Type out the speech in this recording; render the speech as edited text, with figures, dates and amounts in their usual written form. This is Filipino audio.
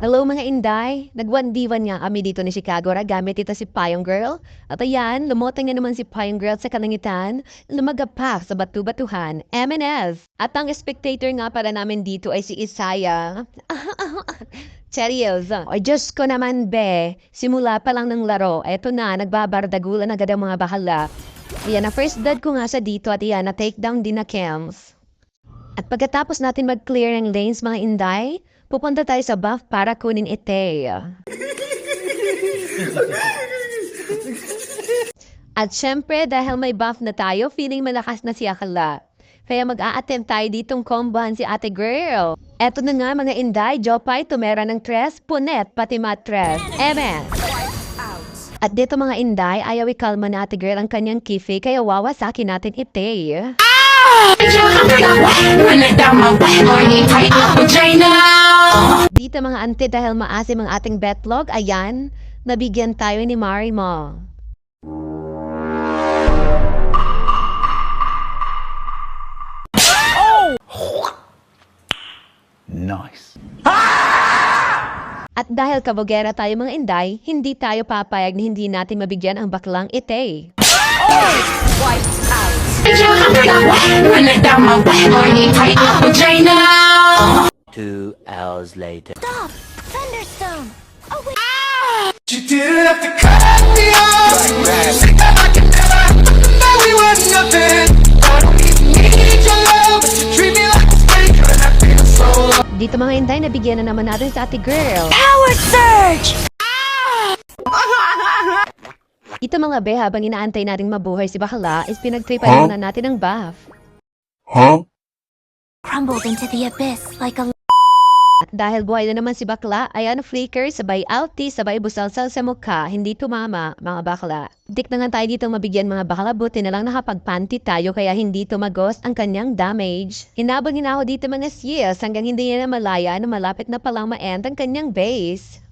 Hello mga Inday, nag-1v1 nga kami dito ni Chicago ra gamit ito si Payong Girl. At ayan, lumoteng nga naman si Payong Girl sa kalangitan, lumagapak sa batu-batuhan, MNS. At ang spectator nga para namin dito ay si Isaya. Seryoso. Ay Diyos ko naman be, simula pa lang ng laro, eto na, nagbabardagulan agad ang mga bahala. Ayan, na first blood ko nga sa dito at ayan, na takedown din na Kems. At pagkatapos natin mag-clear ng lanes mga Inday, pupunta tayo sa buff para kunin ite. At syempre, dahil may buff na tayo, feeling malakas na si Akala. Kaya mag-a-attempt tayo ditong combohan si ate girl. Eto na nga mga Inday, Jopay, tumera ng tres, punet, pati matres. Amen. At dito mga Inday, ayaw ikalma na ate girl ang kanyang kifi, kaya wawasakin natin ite. Dito mga ante dahil maasim ang ating betlog, ayan, nabigyan tayo ni Marimo. Nice. At dahil kabogera tayo mga Inday, hindi tayo papayag na hindi natin mabigyan ang baklang ite. Run it down my back, burning tight up vagina. 2 hours later. Stop! Thunderstorm! Oh, wait. You didn't have to cut me off. Say that I can never know we were nothing. I don't even need your love, but you treat me like a stranger, and I feel so low. Dito mga Inday, nabigyan na naman natin sa ate girl. Power surge! Ito mga be, habang inaantay natin mabuhay si Bakla, is pinagtripan muna natin ang buff. Crumbled into the abyss like a At dahil buhay na naman si Bakla, ayan flicker, sabay ulti, sabay busalsal sa mukha, hindi tumama, mga bakla. Dik na nga tayo dito mabigyan mga bakla, buti na lang nakapagpanti tayo kaya hindi tumagos ang kanyang damage. Hinabang ako dito mga siyas hanggang hindi niya na malaya na malapit na palang ma-end ang kanyang base.